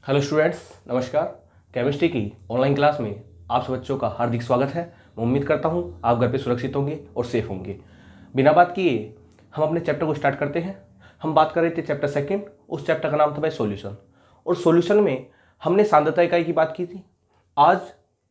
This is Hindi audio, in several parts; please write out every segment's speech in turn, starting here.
हेलो स्टूडेंट्स, नमस्कार। केमिस्ट्री की ऑनलाइन क्लास में आप सब बच्चों का हार्दिक स्वागत है। मैं उम्मीद करता हूं आप घर पे सुरक्षित होंगे और सेफ होंगे। बिना बात किए हम अपने चैप्टर को स्टार्ट करते हैं। हम बात कर रहे थे चैप्टर सेकंड। उस चैप्टर का नाम था भाई सॉल्यूशन, और सॉल्यूशन में हमने सांद्रता इकाई की बात की थी। आज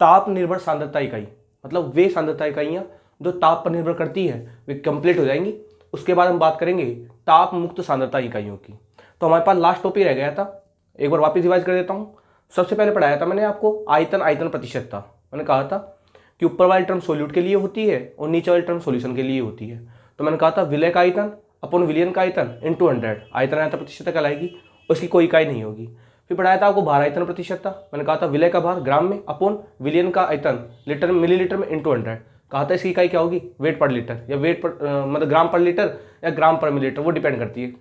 ताप निर्भर सांद्रता इकाई, मतलब वे सांद्रता इकाइयाँ जो ताप पर निर्भर करती है, वे कंप्लीट हो जाएंगी। उसके बाद हम बात करेंगे ताप मुक्त सांद्रता इकाइयों की। तो हमारे पास लास्ट टॉपिक रह गया था, एक बार वापस रिवाइज कर देता हूँ। सबसे पहले पढ़ाया था मैंने आपको आयतन प्रतिशतता। मैंने कहा था कि ऊपर वाली टर्म सोल्यूट के लिए होती है और नीचे वाली टर्म सॉल्यूशन के लिए होती है। तो मैंने कहा था विलय का आयतन अपॉन विलियन का आयतन इंटू 100 आयतन प्रतिशतता कहलाएगी, उसकी कोई इकाई नहीं होगी। फिर पढ़ाया था आपको भार आयतन प्रतिशतता। मैंने कहा था विलय का भार ग्राम में अपॉन विलियन का आयतन लीटर मिलीलीटर में इंटू 100। कहा था इसकी इकाई क्या होगी, वेट पर लीटर या वेट पर मतलब ग्राम पर लीटर या ग्राम पर मिलीलीटर, वो डिपेंड करती है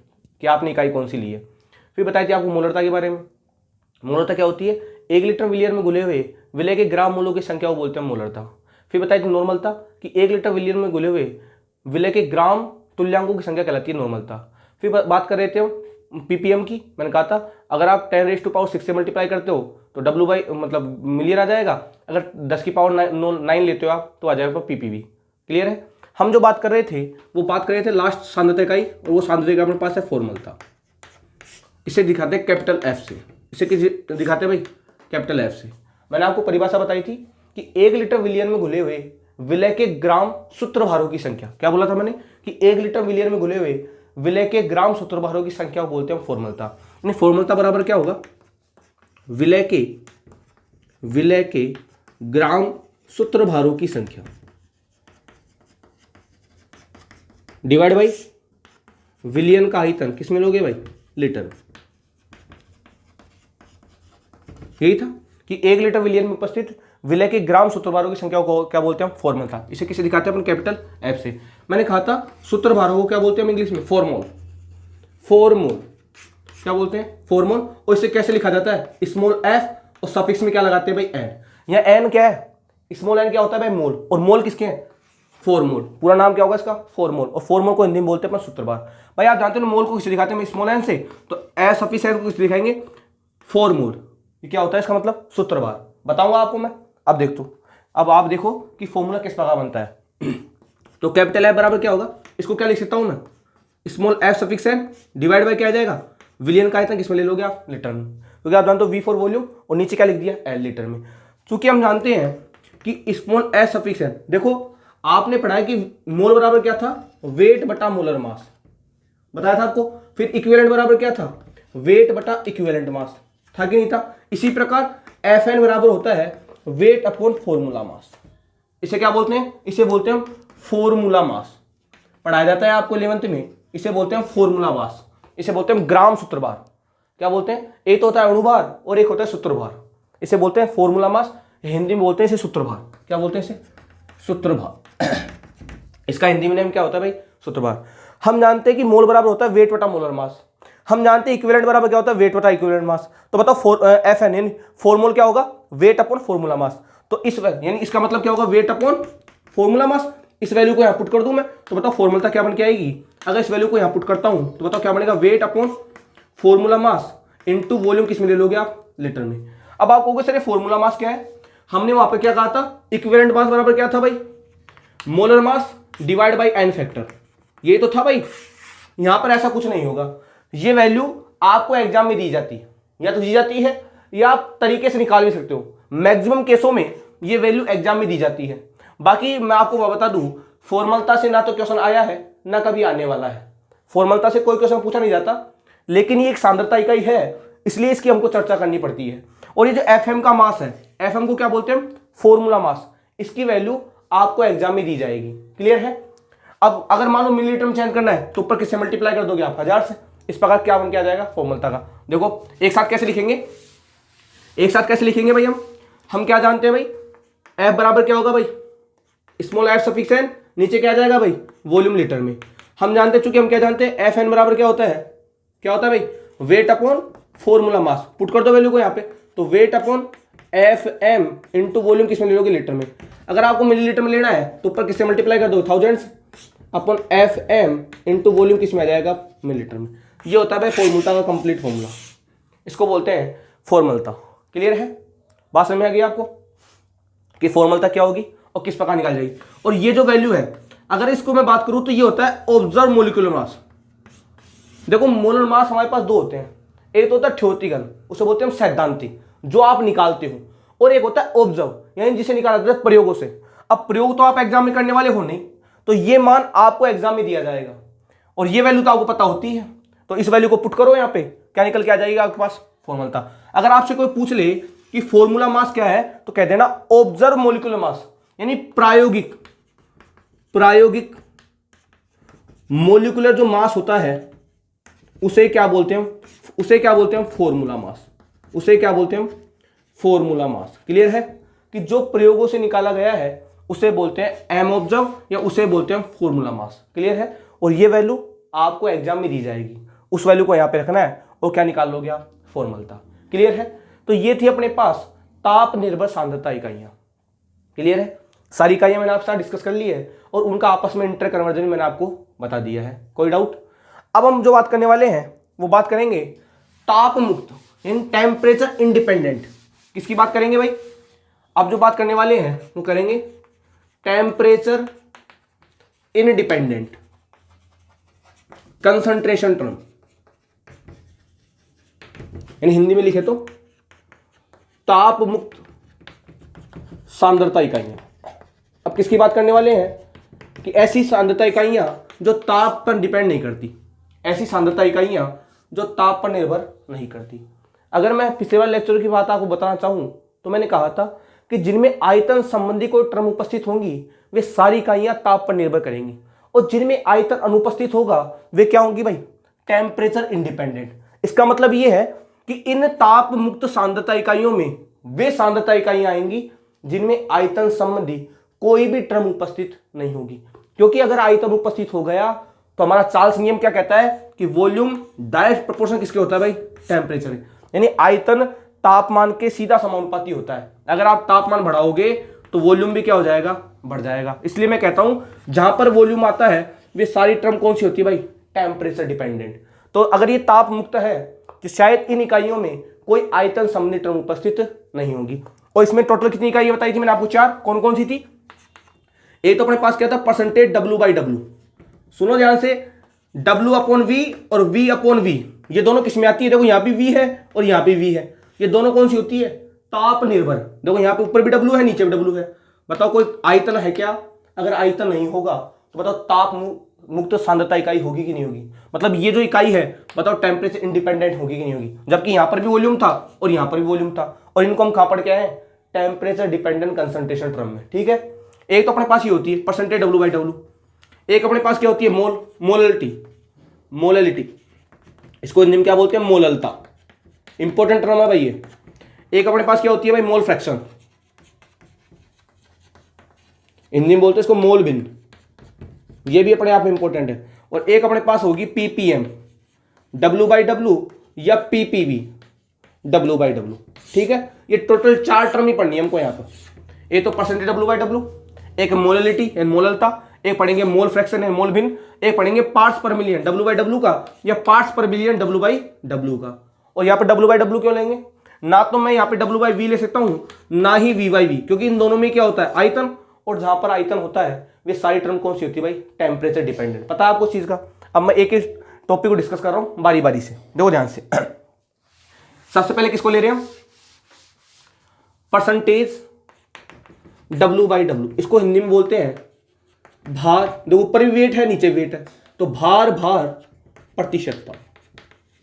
कि आपने इकाई कौन सी ली है। फिर बताई थी आपको मोलरता के बारे में। मोलरता क्या होती है, 1 लीटर विलियन में घुले हुए विलय के ग्राम मोलों की संख्या को बोलते हैं मोलरता। फिर बताई थी नॉर्मलता कि 1 लीटर विलियन में घुले हुए विलय के ग्राम तुल्यांकों की संख्या कहलाती है नॉर्मलता। फिर बात कर रहे थे हम पीपीएम की। मैंने कहा था अगर आप 10⁻6 से मल्टीप्लाई करते हो तो W बाई मतलब मिलियन आ जाएगा। अगर 10⁹9 लेते हो आप तो आ जाएगा पीपीवी। क्लियर है। हम जो बात कर रहे थे वो बात कर रहे थे लास्ट सांद्रता इकाई, और वो सांद्रता इकाई अपने पास है फॉर्मूला। इसे दिखाते हैं कैपिटल एफ से। इसे किस दिखाते हैं भाई, कैपिटल एफ से। मैंने आपको परिभाषा बताई थी कि 1 लीटर विलियन में घुले हुए विलय के ग्राम सूत्रभारों की संख्या, क्या बोला था मैंने कि 1 लीटर विलियन में घुले हुए विलय के ग्राम सूत्रभारों की संख्या को बोलते हैं फॉर्मूला। यानी फॉर्मूला बराबर क्या होगा, विलय के ग्राम सूत्रभारों की संख्या डिवाइड बाई विलियन का आयतन, किस में लोगे भाई, लीटर। यही था कि 1 लीटर विलियन में उपस्थित विलय के ग्राम सूत्रभारों की संख्या को क्या बोलते हैं, फॉर्मूला। इसे किसे दिखाते हैं अपन, कैपिटल एफ से। मैंने कहा था सूत्रभारों को क्या बोलते हैं इंग्लिश में, फॉर्मूल। क्या बोलते हैं, फॉर्मूल। और इसे कैसे लिखा जाता है, स्मॉल एफ और सफिक्स में क्या लगाते हैं भाई, एन। या एन क्या है, स्मॉल एन क्या होता है भाई, मोल। और मोल किसके हैं, फॉर्मूल। पूरा नाम क्या होगा इसका, फॉर्मूल। और फॉर्मूल को हिंदी में बोलते हैं अपन सूत्रभार। भाई आप जानते हो मोल को किसे दिखाते हैं स्मॉल एन से, तो ए सफिक्स को किसे दिखाएंगे, फॉर्मूल। ये क्या होता है इसका मतलब, सूत्रभार। बताऊंगा आपको मैं। अब देख तो अब आप देखो कि फॉर्मूला किस प्रकार बनता है। तो कैपिटल एफ बराबर क्या होगा, इसको क्या लिख सकता हूं मैं, small f suffix n divide by क्या आ जाएगा, विलियन का आयतन, किसमें ले लोगे आप, लीटर में। क्योंकि आप जानते हो वी फॉर वॉल्यूम, और नीचे क्या लिख दिया, एल, लीटर में। चूंकि हम जानते हैं कि स्मॉल एफ सफिक्स एन, देखो आपने पढ़ा कि मोल बराबर क्या था, वेट बटा मोलर मास, बताया था आपको। फिर इक्विवेलेंट बराबर क्या था, वेट बटा इक्विवेलेंट मास, था कि नहीं था। इसी प्रकार एफ एन बराबर होता है वेट अपॉन फॉर्मूला मास। इसे क्या बोलते हैं, इसे बोलते हैं फॉर्मूला मास। पढ़ाया जाता है आपको 11th में, इसे बोलते हैं फॉर्मूला मास। इसे बोलते हैं ग्राम सूत्रभार। क्या बोलते हैं, एक तो होता है अणुभार और एक होता है सूत्रभार। इसे बोलते हैं फॉर्मूला मास, हिंदी में बोलते हैं इसे सूत्रभार। क्या बोलते हैं इसे, सूत्रभार। इसका हिंदी में नेम क्या होता है भाई, सूत्रभार। हम जानते हैं कि मोल बराबर होता है वेट बटा मोलर मास। हम जानते हैं इक्विवेलेंट बराबर क्या होता है, वेट बटा इक्विवेलेंट मास। तो बताओ एफ एन यानी फॉर्मूल क्या होगा, वेट अपॉन फॉर्मूला मास। तो इस यानी इसका मतलब क्या होगा, वेट अपॉन फॉर्मूला मास। इस वैल्यू को यहां पुट कर दूं मैं, तो बताओ फॉर्मूला क्या बन के आएगी। अगर इस वैल्यू को यहां पुट करता हूं तो बताओ क्या बनेगा, wait upon formula mass into volume, किस में ले लोगे आप, लीटर में। अब आप कहोगे सर फॉर्मूला मास क्या है, हमने वहां पर क्या कहा था, इक्विवेलेंट मास बराबर क्या था भाई, molar mass divide by n factor. ये तो था भाई। यहां पर ऐसा कुछ नहीं होगा, ये वैल्यू आपको एग्जाम में दी जाती है, या तो दी जाती है या आप तरीके से निकाल भी सकते हो। मैक्सिमम केसों में ये वैल्यू एग्जाम में दी जाती है। बाकी मैं आपको बता दूं, फॉर्मूला से ना तो क्वेश्चन आया है ना कभी आने वाला है। फॉर्मूला से कोई क्वेश्चन पूछा नहीं जाता, लेकिन ये एक सांद्रता इकाई है, इसलिए इसकी हमको चर्चा करनी पड़ती है। और ये जो एफएम का मास है, एफएम को क्या बोलते हैं, फॉर्मूला मास। इसकी वैल्यू आपको एग्जाम में दी जाएगी। क्लियर है। अब अगर मान लो मिलीलीटर में चेंज करना है तो ऊपर किससे मल्टीप्लाई कर दोगे आप, 1000 से। इस प्रकार क्या बन के आ जाएगा, फॉर्मूला का। देखो एक साथ कैसे लिखेंगे, एक साथ कैसे लिखेंगे भाई, हम क्या जानते हैं भाई, एफ बराबर क्या होगा भाई, स्मॉल एफ सफिक्स एन, नीचे क्या आ जाएगा भाई, वॉल्यूम लीटर में। हम जानते हैं, चूंकि हम क्या जानते हैं, एफ एन बराबर क्या होता है, भाई, weight upon formula mass. Put कर दो वैल्यू को यहाँ पे, तो weight upon f m into volume, किसमें ले लोगे, लीटर में। अगर आपको मिलीलीटर में लेना है तो ऊपर किससे मल्टीप्लाई कर दो, 1000 upon f m into volume, किसमें आ जाएगा, मिलीलीटर में। ये होता है भाई फॉर्मूला का कंप्लीट फॉर्मूला। इसको बोलते हैं फॉर्मलता। क्लियर है? बात समझ में आ गई आपको कि फॉर्मलता क्या होगी और किस प्रकार निकाल जाएगी। और ये जो वैल्यू है, अगर इसको मैं बात करूं तो ये होता है ऑब्जर्व मोलिकुलर मास। देखो मोलर मास हमारे पास दो होते हैं, एक तो होता है थ्योरेटिकल, उसे बोलते हैं हम सैद्धांतिक, जो आप निकालते हो, और एक होता है ऑब्जर्व, यानी जिसे निकाला जाता है प्रयोगों से। अब प्रयोग तो आप एग्जाम में करने वाले हो नहीं, तो ये मान आपको एग्जाम में दिया जाएगा और ये वैल्यू तो आपको पता होती है, तो इस वैल्यू को पुट करो यहाँ पे, क्या निकल के आ जाएगा आपके पास? फॉर्मूला। अगर आपसे कोई पूछ ले कि फॉर्मूला मास क्या है, तो कह देना ऑब्जर्व मोलिकुलर मास, यानी प्रायोगिक मोलिकुलर जो मास होता है उसे क्या बोलते हैं? उसे क्या बोलते हैं? Formula mass. उसे क्या बोलते हैं? Formula mass. क्लियर है कि जो प्रयोगों से निकाला गया है उसे बोलते हैं एम ऑब्जर्व या उसे बोलते हैं फॉर्मूला मास। क्लियर है? और ये वैल्यू आपको एग्जाम में दी जाएगी, उस वैल्यू को यहां पे रखना है और क्या निकाल लोगे आप? फॉर्मलता। क्लियर है? तो ये थी अपने पास ताप निर्भर सांद्रता इकाइयां। क्लियर है? सारी इकाइयां मैंने आपके साथ डिस्कस कर ली है और उनका आपस में इंटर कन्वर्जन मैंने आपको बता दिया है। कोई डाउट? अब हम जो बात करने वाले हैं वो बात करेंगे ताप मुक्त, यानी टेम्परेचर इंडिपेंडेंट। किसकी बात करेंगे भाई? अब जो बात करने वाले हैं वो करेंगे टेम्परेचर इंडिपेंडेंट कंसंट्रेशन टर्म, यानी हिंदी में लिखे तो ताप मुक्त सांद्रता इकाइयां। अब किसकी बात करने वाले हैं कि ऐसी सांद्रता इकाइयां जो ताप पर डिपेंड नहीं करती, ऐसी सांद्रता इकाइयां जो ताप पर निर्भर नहीं करती। अगर मैं पिछले वाले लेक्चर की बात आपको बताना चाहूं तो मैंने कहा था कि जिनमें आयतन संबंधी कोई टर्म उपस्थित होंगी वे सारी इकाइयां ताप पर निर्भर करेंगी, और जिनमें आयतन अनुपस्थित होगा वे क्या होंगी भाई? Temperature independent. इसका मतलब यह है कि इन ताप मुक्त सांद्रता इकाइयों में वे सांद्रता इकाइयां आएंगी जिनमें आयतन संबंधी कोई भी टर्म उपस्थित नहीं होगी, क्योंकि अगर आयतन उपस्थित हो गया तो हमारा चार्ल्स नियम क्या कहता है कि वॉल्यूम डायरेक्ट प्रोपोर्शन किसके होता है भाई? टेम्परेचर, यानी आयतन तापमान के सीधा समानुपाती होता है। अगर आप तापमान बढ़ाओगे तो वॉल्यूम भी क्या हो जाएगा? बढ़ जाएगा। इसलिए मैं कहता हूं जहां पर वॉल्यूम आता है वे सारी टर्म कौन सी होती है भाई? Temperature dependent. तो अगर ये ताप मुक्त है तो शायद इन इकाइयों में कोई आयतन संबंधी टर्म उपस्थित नहीं होगी। और इसमें टोटल कितनी इकाइयां बताई थी मैंने आपको? 4। कौन कौन सी थी? एक तो अपने पास क्या था? Percentage W/W। सुनो ध्यान से, W/V और V/V, ये दोनों किसमें आती है? देखो यहां भी V है और यहां भी V है, ये दोनों कौन सी होती है? ताप निर्भर। देखो यहां पे ऊपर भी W है, नीचे भी W है। बताओ कोई आयतन है क्या? अगर आयतन नहीं होगा तो बताओ ताप मुक्त सांद्रता इकाई होगी कि नहीं होगी? मतलब ये जो इकाई है बताओ टेम्परेचर इंडिपेंडेंट होगी कि नहीं होगी? जबकि यहां पर भी वॉल्यूम था और यहां पर भी वॉल्यूम था, और इनको हम कहां पढ़ के आए हैं? टेम्परेचर डिपेंडेंट कंसंट्रेशन टर्म में। ठीक है? एक तो अपने पास ये होती है परसेंटेज W/W, एक अपने पास क्या होती है? मोललिटी, इसको हिंदी में क्या बोलते हैं? मोललता। इंपॉर्टेंट टर्म है भाई ये। एक अपने पास क्या होती है भाई? मोल फ्रैक्शन, हिंदी में बोलते हैं इसको मोल भिन्न, ये भी अपने आप में इंपॉर्टेंट है। और एक अपने पास होगी ppm, W/W या ppv, W/W। ठीक है? ये टोटल 4 टर्म ही पढ़नी है हमको यहाँ पर। एक तो परसेंटेज W/W, एक मोललिटी यानी मोललता, एक पढ़ेंगे मोल फ्रैक्शन है मोल भिन्न, एक पढ़ेंगे पार्ट्स पर मिलियन W/W का या पार्ट्स पर बिलियन W/W का। और यहाँ पे W/W क्यों लेंगे? ना तो मैं यहाँ पे W/V ले सकता हूँ, ना ही V/V, क्योंकि इन दोनों में क्या होता है? आयतन। और जहां पर आयतन होता है वे सारी टर्म कौन सी होती है भाई? Temperature dependent. पता है आपको चीज का? अब मैं एक एक टॉपिक को डिस्कस कर रहा हूं बारी बारी से, देखो ध्यान से। सबसे पहले किसको ले रहे हैं हम? Percentage W/W। इसको हिंदी में बोलते हैं भार। देखो ऊपर भी वेट है, नीचे वेट है, तो भार प्रतिशतता।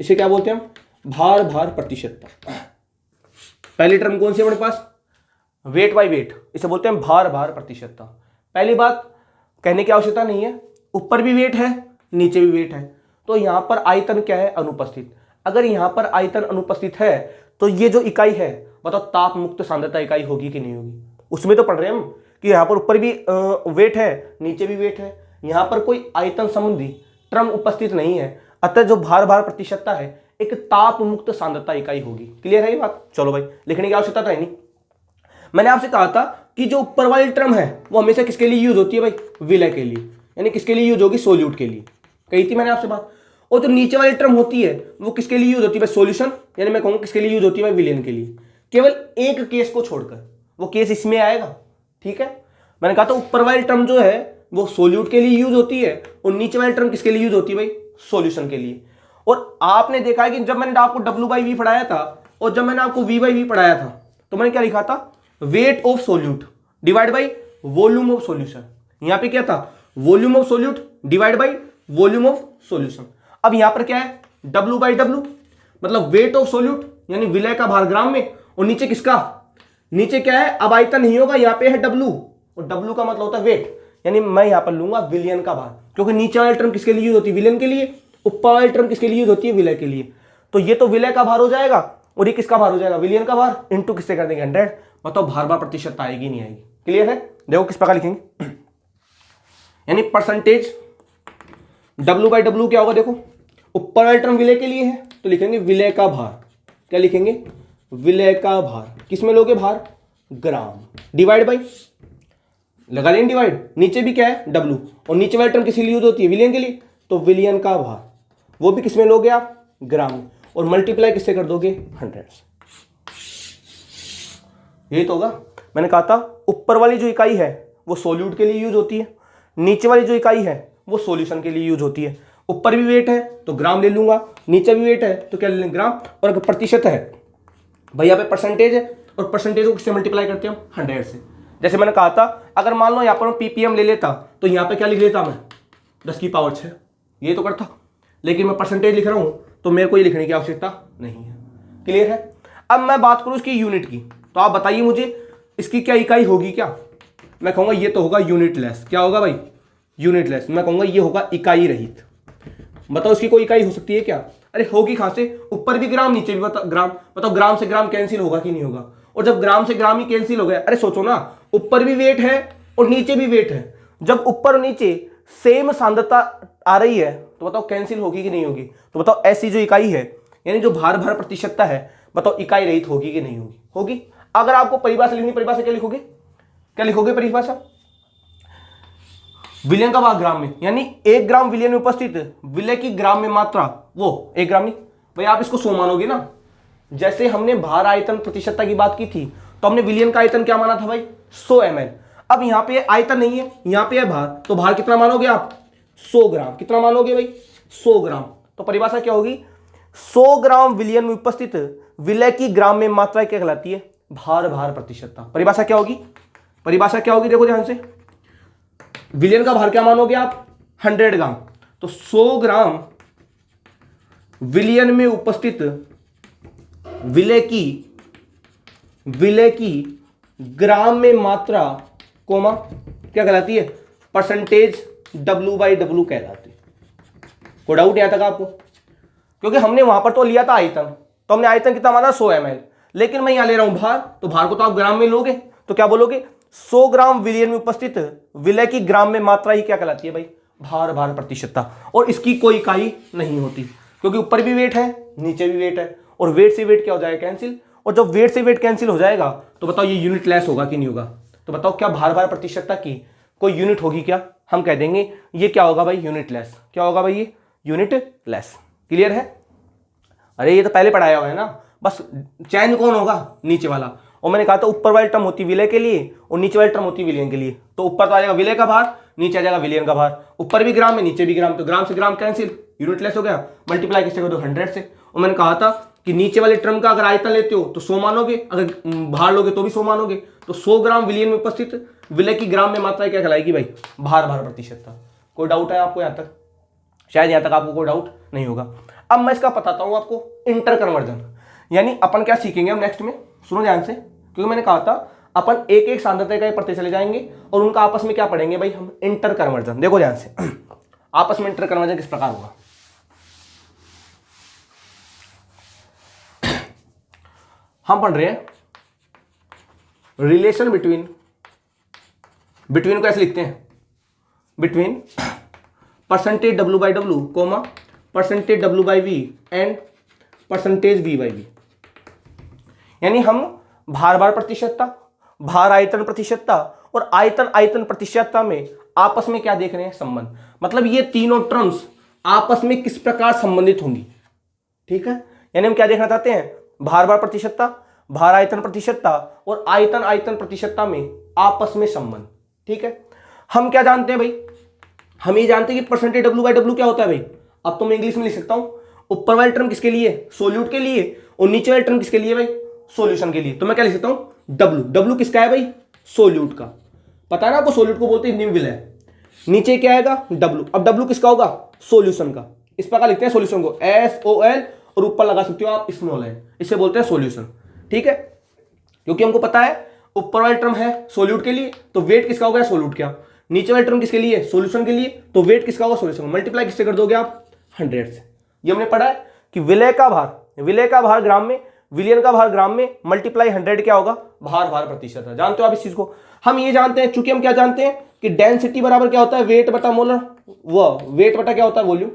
इसे क्या बोलते हैं हम? भार प्रतिशतता। पहली टर्म कौन सी है अपने पास? वेट बाय वेट, इसे बोलते हैं भार प्रतिशतता। पहली बात कहने की आवश्यकता नहीं है, ऊपर भी वेट है नीचे भी वेट है, तो यहां पर आयतन क्या है? अनुपस्थित। अगर यहां पर आयतन अनुपस्थित है तो ये जो इकाई है बताओ ताप मुक्त सांद्रता इकाई होगी कि नहीं होगी? उसमें तो पढ़ रहे हैं हम कि यहां पर ऊपर भी वेट है नीचे भी वेट है, यहां पर कोई आयतन संबंधी टर्म उपस्थित नहीं है, अतः जो भार प्रतिशतता है एक ताप मुक्त सांद्रता इकाई होगी। क्लियर है ये बात? चलो भाई, लिखने की आवश्यकता तो है नहीं। मैंने आपसे कहा था कि जो ऊपर वाली टर्म है वो हमेशा किसके लिए यूज होती है भाई? विलय के लिए, यानी किसके लिए यूज होगी? सोल्यूट के लिए। कही थी मैंने आपसे बात। और जो नीचे वाली टर्म होती है वो किसके लिए यूज होती है भाई, सॉल्यूशन, यानी मैं कहूंगा किसके लिए यूज होती है भाई, विलियन के लिए, केवल एक केस को छोड़कर, वो केस इसमें आएगा। ठीक है, मैंने कहा था ऊपर वाली टर्म जो है वो सोल्यूट के लिए यूज होती है और नीचे वाली टर्म किसके लिए यूज होती है भाई, सॉल्यूशन के लिए। और आपने देखा है कि जब मैंने आपको W/V पढ़ाया था और जब मैंने आपको V/V पढ़ाया था तो मैंने क्या लिखा था, wait of solute divide by volume of solution. यहां पे क्या था, volume of solute divide by volume of solution. अब यहां पर क्या है, W/W मतलब वेट ऑफ सोल्यूट यानी विलय का भार ग्राम में, और नीचे किसका, नीचे क्या है, अब आयतन नहीं होगा, यहां पे है W और W का मतलब होता है वेट, यानी मैं यहां पर लूंगा विलियन का भार, क्योंकि नीचे वाली टर्म किसके लिए यूज होती है, विलियन के लिए, ऊपर वाली टर्म किसके लिए यूज होती है, विलय के लिए। तो ये तो विलय का भार हो जाएगा और ये किसका भार हो जाएगा, विलियन का भार, इनटू किससे कर देंगे 100। बताओ भार बार प्रतिशत आएगी नहीं आएगी, क्लियर है। देखो किस प्रकार लिखेंगे, यानी परसेंटेज W/W क्या होगा, देखो ऊपर वाली टर्म विलय के लिए है तो लिखेंगे विलय का भार, क्या लिखेंगे, विलय का भार, किसमें लोगे भार, ग्राम, डिवाइड बाई, लगा लेंगे डिवाइड, नीचे भी क्या है W और नीचे वाली टर्म किस लिए यूज होती है, विलियन के लिए, तो विलियन का भार वो भी किसमें लोगे आप, ग्राम, और मल्टीप्लाई किससे कर दोगे 100 से। यही तो होगा, मैंने कहा था ऊपर वाली जो इकाई है वो सोल्यूट के लिए यूज होती है, नीचे वाली जो इकाई है वो सॉल्यूशन के लिए यूज होती है। ऊपर भी वेट है तो ग्राम ले लूंगा, नीचे भी वेट है तो क्या ले लेंगे ग्राम, और अगर प्रतिशत है भाई यहाँ पे परसेंटेज है और परसेंटेज को किससे मल्टीप्लाई करते हैं हम 100 से। जैसे मैंने कहा था अगर मान लो यहाँ पर मैं PPM ले लेता तो यहाँ पे क्या लिख लेता मैं 10⁻6, ये तो करता, लेकिन मैं परसेंटेज लिख रहा हूँ तो मेरे को ये लिखने की आवश्यकता नहीं है, क्लियर है। अब मैं बात करूँ इसकी यूनिट की, तो आप बताइए मुझे इसकी क्या इकाई होगी, क्या मैं कहूँगा ये तो होगा यूनिट लेस, क्या होगा भाई, यूनिट लेस, मैं कहूँगा ये होगा इकाई रहित। बताओ इसकी कोई इकाई हो सकती है क्या, अरे होगी कहाँ से, ऊपर भी ग्राम नीचे भी ग्राम, बताओ ग्राम से ग्राम कैंसिल होगा कि नहीं होगा, और जब ग्राम से ग्राम ही कैंसिल हो गया, अरे सोचो ना ऊपर भी वेट है और नीचे भी वेट है, जब ऊपर और नीचे सेम सांद्रता आ रही है तो बताओ कैंसिल होगी कि नहीं होगी। तो बताओ ऐसी जो इकाई है यानी जो भार भार प्रतिशतता है, बताओ इकाई रहित होगी कि नहीं होगी, होगी। अगर आपको परिभाषा लिखनी, परिभाषा क्या लिखोगे, क्या लिखोगे परिभाषा, विलयन का भाग ग्राम में, यानी 1 ग्राम विलयन में उपस्थित विलय की ग्राम में मात्रा, वो 1 ग्राम नहीं भाई, आप इसको 100 मानोगे ना। जैसे हमने भार आयतन प्रतिशतता की बात की थी तो हमने विलयन का आयतन क्या माना था भाई 100 ml। अब यहाँ पे आयतन नहीं है, यहाँ पे है भार, तो भार कितना मानोगे आप 100 ग्राम, कितना मानोगे भाई 100 ग्राम। तो परिभाषा क्या होगी, 100 ग्राम विलयन में उपस्थित विलय की ग्राम में मात्रा क्या कहलाती है, भार भार प्रतिशतता। परिभाषा क्या होगी, परिभाषा क्या होगी, देखो ध्यान से, विलयन का भार क्या मानोगे आप 100 ग्राम, तो 100 ग्राम विलयन में उपस्थित विलय की ग्राम में मात्रा कोमा क्या कहलाती है, परसेंटेज W/W कहलाती है। कोई डाउट यहां तक आपको, क्योंकि हमने वहां पर तो लिया था आयतन, तो हमने आयतन कितना माना 100 ml, लेकिन मैं यहां ले रहा हूं भार, तो भार को तो आप ग्राम में लोगे, तो क्या बोलोगे 100 ग्राम विलयन में उपस्थित विलय की ग्राम में मात्रा ही क्या कहलाती है भाई, भार भार प्रतिशतता। और इसकी कोई इकाई नहीं होती, क्योंकि ऊपर भी वेट है नीचे भी वेट है, और वेट से वेट क्या हो जाएगा कैंसिल, और जब वेट से वेट कैंसिल हो जाएगा तो बताओ ये यूनिट लेस होगा कि नहीं होगा। तो बताओ क्या भार भार प्रतिशतता की कोई यूनिट होगी क्या, हम कह देंगे ये क्या होगा भाई यूनिट लेस, क्या होगा भाई ये यूनिट लेस, क्लियर है। अरे ये तो पहले पढ़ाया हुआ है ना, बस चैन कौन होगा, नीचे वाला। और मैंने कहा था ऊपर वाली टर्म होती विलय के लिए और नीचे वाली टर्म होती विलयन के लिए, तो ऊपर तो आ जाएगा विलय का भार, नीचे आ जाएगा विलयन का भार, ऊपर भी ग्राम में नीचे भी ग्राम, तो ग्राम से ग्राम कैंसिल, यूनिट लेस हो गया, मल्टीप्लाई किससे कर दो 100 से। और मैंने कहा था कि नीचे वाले टर्म का अगर आयतन लेते हो तो 100 मानोगे, अगर भार लोगे तो भी 100 मानोगे, तो 100 ग्राम विलयन में उपस्थित विलय की ग्राम में मात्रा क्या कहलाएगी भाई, भार भार प्रतिशतता। कोई डाउट है आपको यहाँ तक, शायद यहाँ तक आपको कोई डाउट नहीं होगा। अब मैं इसका बताता हूँ आपको इंटर कन्वर्जन, यानी अपन क्या सीखेंगे हम नेक्स्ट में, सुनो ध्यान से, क्योंकि मैंने कहा था अपन एक एक सांद्रता का पढ़ते चले जाएंगे और उनका आपस में क्या पढ़ेंगे भाई हम, इंटर कन्वर्जन। देखो ध्यान से आपस में इंटर कन्वर्जन किस प्रकार होगा, हम पढ़ रहे हैं रिलेशन बिटवीन को ऐसे लिखते हैं, between percentage W/W comma percentage W/V and percentage V/V, यानी हम भार भार प्रतिशतता, भार आयतन प्रतिशतता और आयतन आयतन प्रतिशतता में आपस में क्या देख रहे हैं संबंध। मतलब ये तीनों टर्म्स आपस में किस प्रकार संबंधित होंगी। ठीक है, यानी हम क्या देखना चाहते हैं, भार भार प्रतिशतता, भार आयतन प्रतिशतता और आयतन आयतन प्रतिशतता में आपस में संबंध। ठीक है, हम क्या जानते हैं भाई, हम ये जानते हैं कि परसेंटेज डब्ल्यू बाई डब्ल्यू क्या होता है भाई। अब तो मैं इंग्लिश में लिख सकता हूं, ऊपर वाली टर्म किसके लिए, सोल्यूट के लिए, और नीचे वाली टर्म किसके लिए भाई, सॉल्यूशन के लिए। तो मैं क्या लिख सकता हूं, डब्ल्यू, डब्ल्यू किसका है भाई, सोल्यूट का। पता है ना आपको, सोल्यूट को बोलते हैं निम्बिल है। नीचे क्या आएगा, डब्ल्यू। अब डब्ल्यू किसका होगा, सॉल्यूशन का। इस प्रकार लिखते हैं सॉल्यूशन को, SOL, और ऊपर लगा सकते हो आप स्मॉल n, इसे बोलते हैं सॉल्यूशन। ठीक है, क्योंकि हमको पता है ऊपर वाली टर्म है सोल्यूट के लिए, तो वेट किसका होगा, सोल्यूट क्या। नीचे वाली टर्म किसके लिए, सॉल्यूशन के लिए, तो वेट किसका होगा, सॉल्यूशन। मल्टीप्लाई किससे कर दोगे आप, 100 से। ये हमने पढ़ा है कि विलय का भार ग्राम में, विलियन का भार ग्राम में, मल्टीप्लाई 100 क्या होगा, भार भार प्रतिशत है। जानते हो आप इस चीज को। हम ये जानते हैं, चूंकि हम क्या जानते हैं कि डेंसिटी बराबर क्या होता है, वेट बटा मोलर, वो वेट बटा क्या होता है, वॉल्यूम।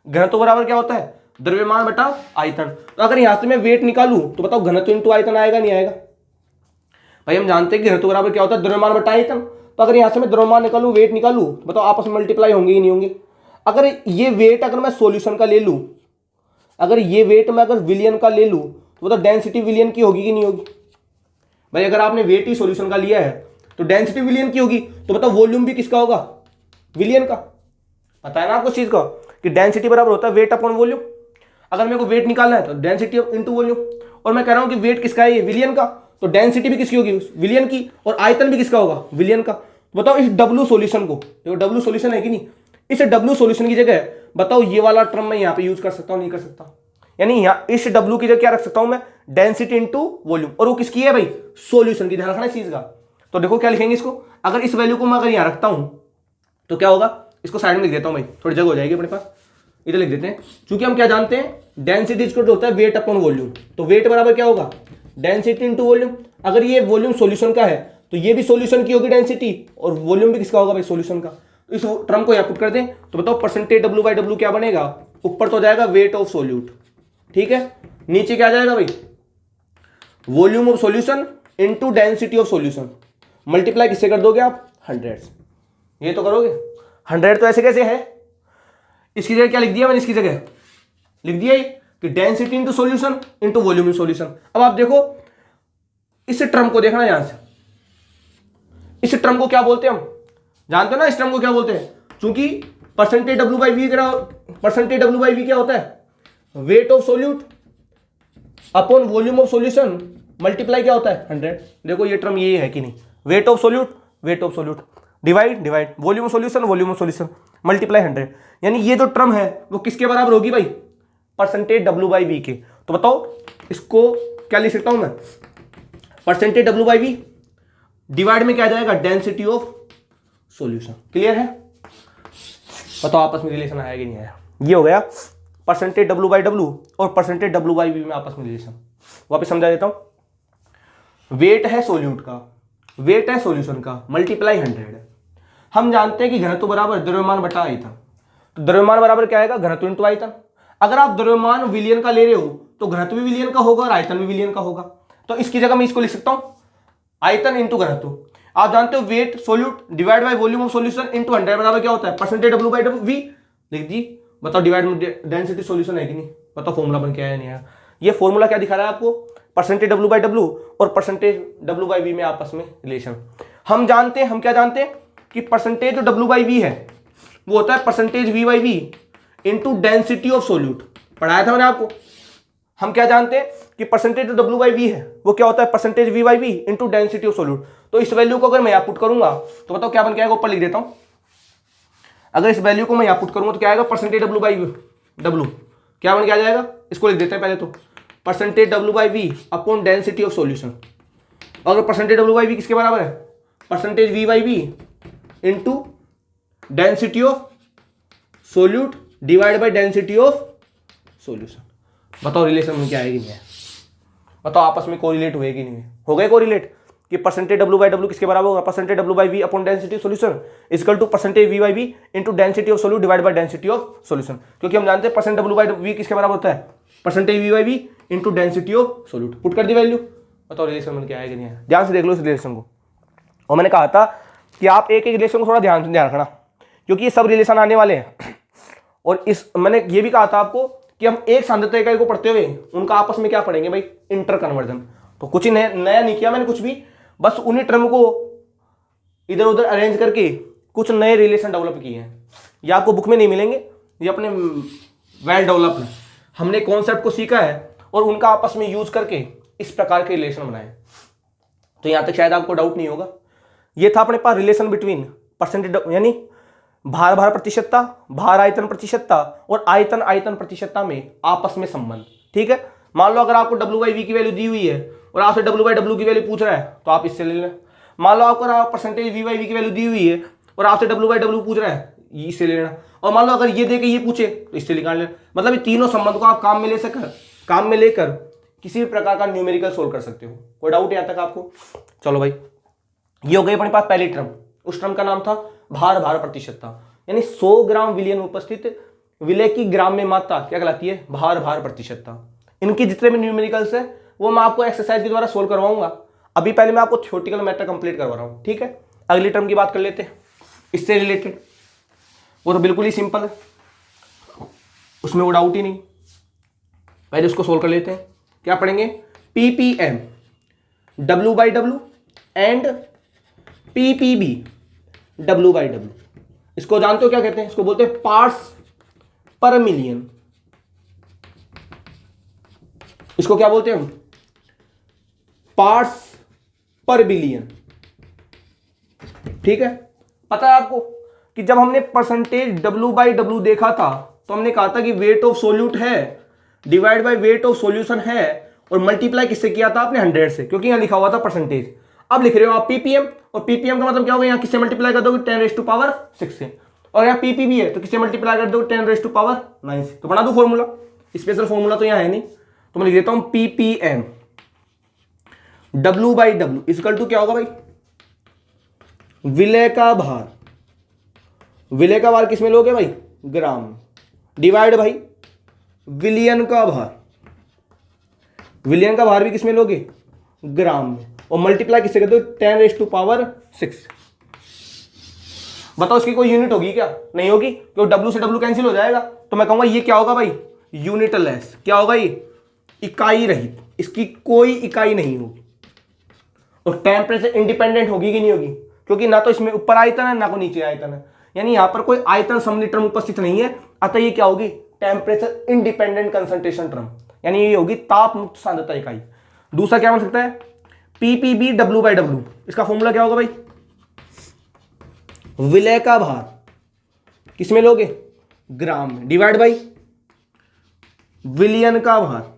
घनत्व बराबर क्या होता है, द्रव्यमान बटा आयतन। तो अगर यहां से मैं वेट निकालूं तो बताओ घनत्व इंटू आयतन आएगा नहीं आएगा भाई। हम जानते हैं कि घनत्व बराबर क्या होता है, द्रव्यमान बटा आयतन। तो अगर यहां से मैं द्रव्यमान निकालूं, वेट निकालूं, तो बताओ आपस में मल्टीप्लाई होंगे ही नहीं होंगे। अगर ये वेट अगर मैं सॉल्यूशन का ले लूं, अगर ये वेट मैं अगर विलियन का ले लूं, तो बताओ डेंसिटी विलियन की होगी कि नहीं होगी भाई। अगर आपने वेट ही सॉल्यूशन का लिया है तो डेंसिटी विलियन की होगी, तो बताओ वॉल्यूम भी किसका होगा, विलियन का। पता है ना आपको चीज का कि डेंसिटी बराबर होता है वेट अपॉन वॉल्यूम। अगर मेरे को वेट निकालना है तो डेंसिटी इंटू वॉल्यूम, और मैं कह रहा हूं कि वेट किसका है, ये विलियन का, तो डेंसिटी भी किसकी होगी, विलियन की, और आयतन भी किसका होगा, विलियन का। बताओ इस डब्ल्यू सॉल्यूशन को, देखो डब्ल्यू सॉल्यूशन है कि नहीं, इस डब्ल्यू सॉल्यूशन की जगह बताओ ये वाला टर्म मैं यहां पे यूज कर सकता हूं, नहीं कर सकता। यानी यहां इस डब्ल्यू की जगह क्या रख सकता हूं मैं, डेंसिटी इंटू वॉल्यूम, और वो किसकी है भाई, सॉल्यूशन की। ध्यान रखना इस चीज का। तो देखो क्या लिखेंगे इसको, अगर इस वैल्यू को मैं अगर यहां रखता हूं तो क्या होगा, इसको साइड में लिख देता हूं भाई, थोड़ी जगह हो जाएगी अपने पास, इधर लिख देते हैं। क्योंकि हम क्या जानते हैं, डेंसिटी इक्वल टू होता है वेट अपॉन वॉल्यूम। तो वेट बराबर क्या होगा, डेंसिटी इंटू वॉल्यूम। अगर ये वॉल्यूम सॉल्यूशन का है तो ये भी सॉल्यूशन की होगी डेंसिटी, और वॉल्यूम भी किसका होगा भाई, सॉल्यूशन का। तो इस टर्म को यहां पुट कर दें तो बताओ परसेंटेज डब्ल्यू बाई डब्ल्यू क्या बनेगा, ऊपर तो जाएगा वेट ऑफ सोल्यूट, ठीक है, नीचे क्या आ जाएगा भाई, volume of solution into density of solution. Multiply किससे कर दोगे आप, 100 से। ये तो करोगे 100, तो ऐसे कैसे है, इसकी जगह क्या लिख दिया मैंने, इसकी जगह लिख दिया कि density into solution into volume in solution. अब आप देखो इस टर्म को देखना, यहां से इस टर्म को क्या बोलते हैं हम जानते हो ना, इस टर्म को क्या बोलते हैं, क्योंकि percentage W by V, percentage W by V क्या होता है, weight of solute upon volume of solution multiply क्या होता है, 100। देखो ये टर्म ये है कि नहीं, wait of solute divide volume of solution multiply 100। यानी ये जो टर्म है वो किसके बराबर होगी भाई, परसेंटेज डब्ल्यू बाई वी के। तो बताओ इसको क्या लिख सकता हूं मैं, percentage W by V divide में क्या जाएगा, डेंसिटी ऑफ सॉल्यूशन। क्लियर है, बताओ आपस में रिलेशन आया कि नहीं आया। ये हो गया परसेंटेज डब्ल्यू बाई डब्ल्यू और परसेंटेज डब्ल्यू बाई वी में आपस में रिलेशन। वापस समझा देता हूं, वेट है सोल्यूट का, वेट है सॉल्यूशन का, मल्टीप्लाई 100। हम जानते हैं कि घनत्व बराबर द्रव्यमान बटा आयतन। तो द्रव्यमान बराबर क्या आएगा, घनत्व इंटू आयतन। अगर आप द्रव्यमान विलियन का ले रहे हो तो घनत्व भी विलियन का होगा और आयतन भी विलियन का होगा। तो इसकी जगह मैं इसको लिख सकता हूं आयतन इंटू घनत्व। आप जानते हो weight solute divide by volume of solution into 100 बराबर क्या होता है, percentage W by W V लिख दी। बताओ डिवाइड में डेंसिटी सॉल्यूशन है कि नहीं, बताओ फॉर्मूला बन के आया नहीं आया। ये फॉर्मूला क्या दिखा रहा है आपको, परसेंटेज डब्ल्यू बाई डब्ल्यू और परसेंटेज डब्ल्यू बाई वी में आपस में रिलेशन। हम जानते हैं, हम क्या जानते हैं कि परसेंटेज जो डब्ल्यू बाई वी है वो होता है percentage V by V into density of solute. पढ़ाया था मैंने आपको। हम क्या जानते हैं कि परसेंटेज जो डब्ल्यू बाई वी है वो क्या होता है, percentage V by V into density of solute. तो इस वैल्यू को अगर मैं यहाँ पुट करूंगा तो बताओ क्या बन के आएगा, ऊपर लिख देता हूं। अगर इस वैल्यू को मैं यहाँ पुट करूंगा तो क्या आएगा, परसेंटेज डब्ल्यू बाई डब्ल्यू क्या बन के आ जाएगा, इसको लिख देते हैं पहले तो, percentage W by V upon density of solution. अगर परसेंटेज डब्ल्यू बाई वी किसके बराबर है, percentage V by V into density of solute divide by density of solution. बताओ रिलेशन में क्या आएगी, नहीं है, बताओ आपस में कोरिलेट हुए कि नहीं हो गए कोरिलेट, कि परसेंटेज डब्ल्यू बाई डब्ल्यू किसके बराबर होगा, percentage W by V upon density of solution equal to percentage V by V into density of solute divide by density of solution. क्योंकि हम जानते हैं परसेंट डब्ल्यू बाई वी किसके बराबर होता है, percentage V by V into density of solute. Put कर दी वैल्यू, बताओ रिलेशन में क्या आएगा नहीं है। ध्यान से देख लो इस रिलेशन को। और मैंने कहा था कि आप एक एक रिलेशन को थोड़ा ध्यान रखना, क्योंकि ये सब रिलेशन आने वाले हैं और इस मैंने ये भी कहा था आपको कि हम एक सांद्रता इकाई को पढ़ते हुए उनका आपस में क्या पढ़ेंगे भाई, इंटर कन्वर्जन। तो कुछ ही नया नहीं किया मैंने कुछ भी, बस उन्हीं टर्म को इधर उधर अरेंज करके कुछ नए रिलेशन डेवलप किए हैं। ये आपको बुक में नहीं मिलेंगे, ये अपने वेल डेवलप है। हमने कॉन्सेप्ट को सीखा है और उनका आपस में यूज करके इस प्रकार के रिलेशन बनाए। तो यहां तक शायद आपको डाउट नहीं होगा। ये था अपने पास रिलेशन बिटवीन परसेंटेज यानी भार भार प्रतिशतता, भार आयतन प्रतिशतता और आयतन आयतन प्रतिशतता में आपस में संबंध। ठीक है, मान लो अगर आपको W/V की वैल्यू दी हुई है और आपसे W/W की वैल्यू पूछ रहा है तो आप इससे ले लें। मान लो आपको परसेंटेज V/V की वैल्यू दी हुई है और आपसे W/W पूछ रहा है, इससे ले लेना। और मान लो अगर ये दे के ये पूछे तो इससे निकाल लेना। मतलब ये तीनों संबंध को आप काम में लेकर किसी भी प्रकार का न्यूमेरिकल सोल्व कर सकते हो। कोई डाउट यहां तक आपको? चलो भाई, ये हो गई अपने पास पहली टर्म। उस टर्म का नाम था भार भार प्रतिशतता, यानी 100 ग्राम विलयन उपस्थित विलय की ग्राम में मात्रा क्या कहलाती है, भार भार प्रतिशतता। इनकी जितने भी न्यूमेरिकल्स है वो मैं आपको एक्सरसाइज के द्वारा सोल्व करवाऊंगा। अभी पहले मैं आपको थ्योरेटिकल मैटर कंप्लीट करवा रहा हूं। ठीक है, अगली टर्म की बात कर लेते हैं इससे रिलेटेड। वो तो बिल्कुल ही सिंपल है, उसमें वो डाउट ही नहीं। पहले उसको सोल्व कर लेते हैं। क्या पढ़ेंगे, PPM W/W and PPB W/W। इसको जानते हो क्या कहते हैं? इसको बोलते हैं पार्ट्स पर मिलियन। इसको क्या बोलते हैं हम, पार्ट्स पर बिलियन। ठीक है, पता है आपको कि जब हमने परसेंटेज W/W देखा था तो हमने कहा था कि वेट ऑफ सोल्यूट है divide by weight of solution है और मल्टीप्लाई किससे किया था आपने, 100 से, क्योंकि यहां लिखा हुआ था परसेंटेज। अब लिख रहे हो आप PPM, और PPM का मतलब क्या होगा, यहां किससे मल्टीप्लाई कर दोगे, 10⁻6 से। और यहां PPB है तो किससे मल्टीप्लाई कर दोगे, 10⁻9 से। तो बना दो फॉर्मूला, स्पेशल फॉर्मूला तो यहां है नहीं, तो मैं लिख देता हूं PPM W/W इक्वल टू क्या होगा भाई, विलय का भार। विलय का भार किसमें लोगे भाई, ग्राम, डिवाइड भाई विलियन का भार। विलियन का भार भी किसमें लोगे, ग्राम में, और मल्टीप्लाई किससे कर दो, 10⁻6। बताओ इसकी कोई यूनिट होगी क्या, नहीं होगी, क्योंकि W से W कैंसिल हो जाएगा। तो मैं कहूंगा ये क्या होगा भाई, यूनिट लेस। क्या होगा ये, इकाई रहित, इसकी कोई इकाई नहीं होगी। और टेम्परेचर इंडिपेंडेंट होगी कि नहीं होगी, क्योंकि ना तो इसमें ऊपर आयतन है ना को नीचे आयतन है, यानी यहां पर कोई आयतन सम्मिलित टर्म उपस्थित नहीं है। अतः ये क्या होगी, टेम्परेचर इंडिपेंडेंट कंसंट्रेशन टर्म, यानी ये होगी ताप मुक्त सांद्रता इकाई। दूसरा क्या बन सकता है, PPB W/W। इसका फॉर्मूला क्या होगा भाई, विलय का भार किसमें लोगे, ग्राम में, डिवाइड बाई विलियन का भार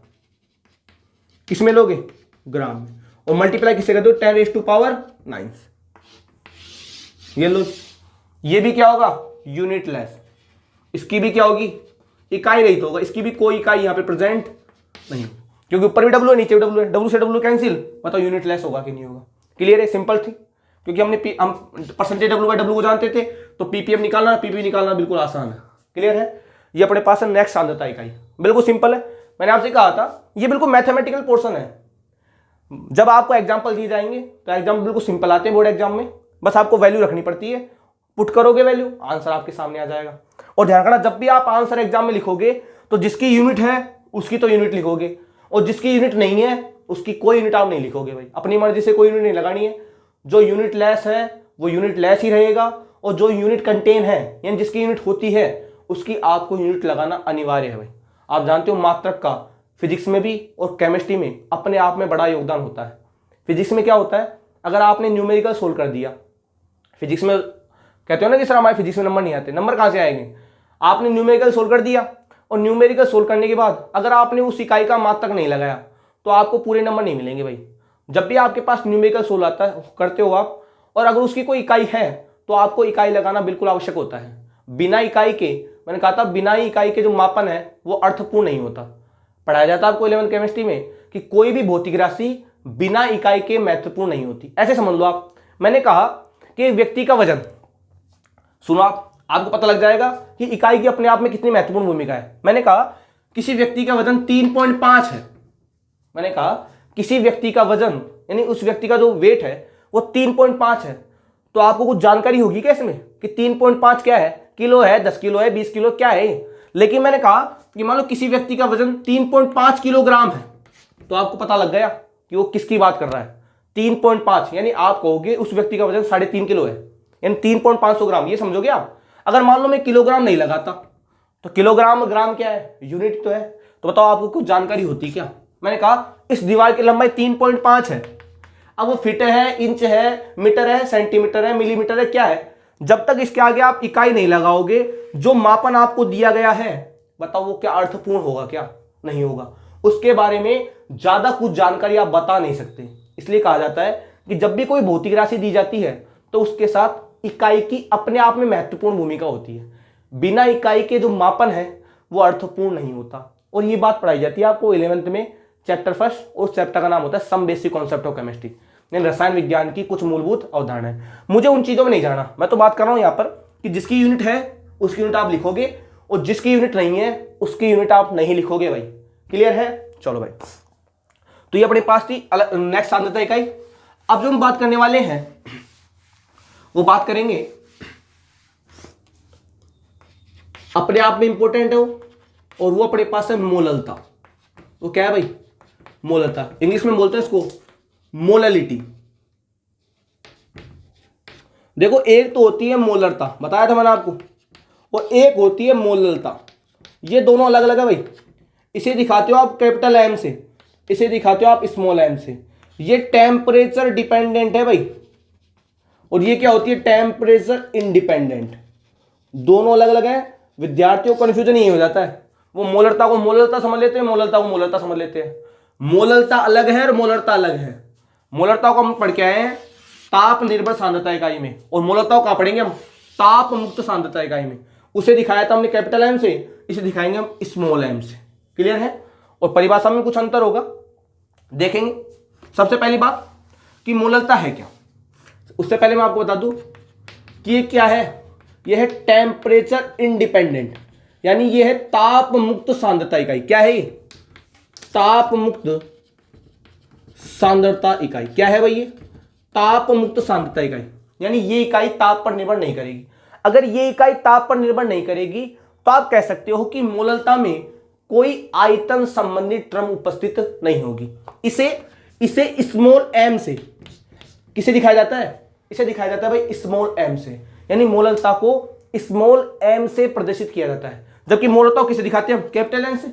किसमें लोगे, ग्राम में, और मल्टीप्लाई किससे कर दो, 10⁻9। ये लो, ये भी क्या होगा, यूनिट लेस। इसकी भी क्या होगी, इकाई रहित होगा, इसकी भी कोई इकाई यहां पे प्रेजेंट नहीं, क्योंकि ऊपर भी W है नीचे भी W है, W से W कैंसिल, बताओ यूनिट लेस होगा कि नहीं होगा। क्लियर है, सिंपल थी, क्योंकि हम परसेंटेज W/W को जानते थे, तो PPM निकालना PPB निकालना बिल्कुल आसान है। क्लियर है, ये अपने पास है नेक्स्ट सांद्रता इकाई, बिल्कुल सिंपल है। मैंने आपसे कहा था ये बिल्कुल मैथमेटिकल पोर्शन है। जब आपको एग्जाम्पल दिए जाएंगे तो एग्जाम्पल बिल्कुल सिंपल आते हैं बोर्ड एग्जाम में, बस आपको वैल्यू रखनी पड़ती है, पुट करोगे वैल्यू, आंसर आपके सामने आ जाएगा। और ध्यान रखना, जब भी आप आंसर एग्जाम में लिखोगे तो जिसकी यूनिट है उसकी तो यूनिट लिखोगे, और जिसकी यूनिट नहीं है उसकी कोई यूनिट आप नहीं लिखोगे भाई। अपनी मर्जी से कोई यूनिट नहीं लगानी है, जो यूनिट लेस है वो यूनिट लेस ही रहेगा, और जो यूनिट कंटेन है यानी जिसकी यूनिट होती है उसकी आपको यूनिट लगाना अनिवार्य है भाई। आप जानते हो मात्रक का फिजिक्स में भी और केमिस्ट्री में अपने आप में बड़ा योगदान होता है। फिजिक्स में क्या होता है, अगर आपने न्यूमेरिकल सोल्व कर दिया, फिजिक्स में कहते हो ना कि सर हमारे फिजिक्स में नंबर नहीं आते, नंबर कहां से आएंगे, आपने न्यूमेरिकल सोल्व कर दिया, और न्यूमेरिकल सोल्व करने के बाद अगर आपने उस इकाई का मात्रक नहीं लगाया तो आपको पूरे नंबर नहीं मिलेंगे भाई। जब भी आपके पास न्यूमेरिकल सोल्व आता है करते हो आप, और अगर उसकी कोई इकाई है तो आपको इकाई लगाना बिल्कुल आवश्यक होता है। बिना इकाई के, मैंने कहा था बिना इकाई के जो मापन है वो अर्थपूर्ण नहीं होता। पढ़ाया जाता है आपको 11वीं केमिस्ट्री में कि कोई भी भौतिक राशि बिना इकाई के महत्वपूर्ण नहीं होती। ऐसे समझ लो आप, मैंने कहा कि व्यक्ति का वजन, सुनो आपको पता लग जाएगा कि इकाई की अपने आप में कितनी महत्वपूर्ण भूमिका है। मैंने कहा किसी व्यक्ति का वजन 3.5 है, मैंने कहा किसी व्यक्ति का वजन यानी उस व्यक्ति का जो वेट है वो 3.5 है, तो आपको कुछ जानकारी होगी क्या इसमें कि 3.5 क्या है, किलो है, 10 किलो है, 20 किलो क्या है। लेकिन मैंने कहा कि मान लो किसी व्यक्ति का वजन 3.5 किलोग्राम है, तो आपको पता लग गया कि वो किसकी बात कर रहा है। 3.5 यानी आप कहोगे उस व्यक्ति का वजन 3.5 किलो है, यानी 3.5 ग्राम, ये समझोगे आप। अगर मान लो मैं किलोग्राम नहीं लगाता तो किलोग्राम ग्राम क्या है, यूनिट तो है। तो बताओ आपको कुछ जानकारी होती क्या। मैंने कहा इस दीवार की लंबाई 3.5 है। अब वो फीट है, इंच है, मीटर है, सेंटीमीटर है, मिलीमीटर है, क्या है, जब तक इसके आगे आप इकाई नहीं लगाओगे, जो मापन आपको दिया गया है, बताओ वो क्या अर्थपूर्ण होगा, क्या नहीं होगा। उसके बारे में ज्यादा कुछ जानकारी आप बता नहीं सकते। इसलिए कहा जाता है कि जब भी कोई भौतिक राशि दी जाती है तो उसके साथ इकाई की अपने आप में महत्वपूर्ण भूमिका होती है। बिना इकाई के जो मापन है वो अर्थपूर्ण नहीं होता। और ये बात पढ़ाई जाती है आपको 11th में, चैप्टर फर्स्ट। उस चैप्टर का नाम होता है some basic concept of chemistry, यानी रसायन विज्ञान की कुछ मूलभूत अवधारणाएं। मुझे उन चीजों में नहीं जाना, मैं तो बात कर रहा हूं यहां पर कि जिसकी यूनिट है उसकी यूनिट आप लिखोगे और जिसकी यूनिट नहीं है उसकी यूनिट आप नहीं लिखोगे भाई। क्लियर है? चलो भाई, तो ये अपने पास थी नेक्स्ट सांद्रता इकाई। अब जो हम बात करने वाले हैं वो बात करेंगे, अपने आप में इंपॉर्टेंट है वो, और वो अपने पास है मोललता। वो क्या है भाई? मोललता। इंग्लिश में बोलते हैं इसको मोललिटी। देखो एक तो होती है मोलरता, बताया था मैंने आपको, और एक होती है मोललता। ये दोनों अलग अलग है भाई। इसे दिखाते हो आप कैपिटल एम से, इसे दिखाते हो आप स्मॉल एम से। ये टेम्परेचर डिपेंडेंट है भाई, और ये क्या होती है? Temperature independent. दोनों अलग अलग है। विद्यार्थियों को कंफ्यूजन यही हो जाता है, वो मोलरता को मोललता समझ लेते हैं, मोललता को मोलरता समझ लेते हैं। मोललता अलग है और मोलरता अलग है। मोलरता को हम पढ़ के आए हैं ताप निर्भर सांद्रता इकाई में, और मोलरता को कहां पढ़ेंगे हम? ताप मुक्त सांद्रता इकाई में। उसे दिखाया था हमने कैपिटल एम से, इसे दिखाएंगे हम स्मॉल एम से। क्लियर है? और परिभाषा में कुछ अंतर होगा, देखेंगे। सबसे पहली बात कि मोलरता है क्या, उससे पहले मैं आपको बता दूं कि ये क्या है। यह है टेम्परेचर इंडिपेंडेंट, यानी यह है ताप मुक्त सांद्रता इकाई। क्या है ये? ताप मुक्त सांद्रता इकाई। क्या है भाई ये? ताप मुक्त सांद्रता इकाई, यानी ये इकाई ताप पर निर्भर नहीं करेगी। अगर ये इकाई ताप पर निर्भर नहीं करेगी तो आप कह सकते हो कि मोललता में कोई आयतन संबंधी टर्म उपस्थित नहीं होगी। इसे स्मॉल एम से किसे दिखाया जाता है? इसे दिखाया जाता है भाई स्मॉल एम से, यानी मोललता को स्मॉल एम से प्रदर्शित किया जाता है। जबकि मोललता को किसे दिखाते हैं हम? कैपिटल एन से।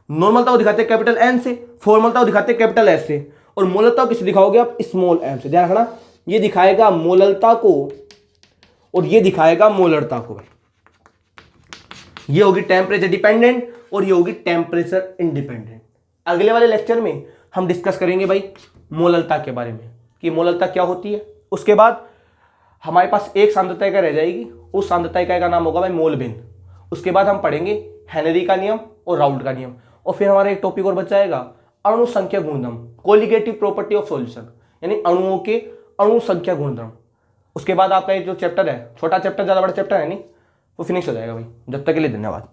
नॉर्मलता को दिखाते हैं कैपिटल एन से, फॉर्मलता को दिखाते हैं कैपिटल एस से, और मोललता को किसे दिखाओगे आप? स्मॉल एम से। ध्यान रखना, ये दिखाएगा मोललता को और ये दिखाएगा मोलरता को। ये होगी टेम्परेचर डिपेंडेंट और ये होगी टेम्परेचर इंडिपेंडेंट। अगले वाले लेक्चर में हम डिस्कस करेंगे भाई मोललता के बारे में कि मोललता क्या होती है। उसके बाद हमारे पास एक सांद्रता इकाई रह जाएगी, उस सांद्रता इकाई का नाम होगा भाई मोल भिन्न। उसके बाद हम पढ़ेंगे हेनरी का नियम और राउल्ट का नियम, और फिर हमारा एक टॉपिक और बच जाएगा अणु संख्या गुणधर्म, कोलिगेटिव प्रॉपर्टी ऑफ सॉल्यूशन, यानी अणुओं के अणु संख्या गुणधर्म। उसके बाद आपका एक जो चैप्टर है, छोटा चैप्टर, ज्यादा बड़ा चैप्टर है नहीं, वो फिनिश हो जाएगा भाई। जब तक के लिए धन्यवाद।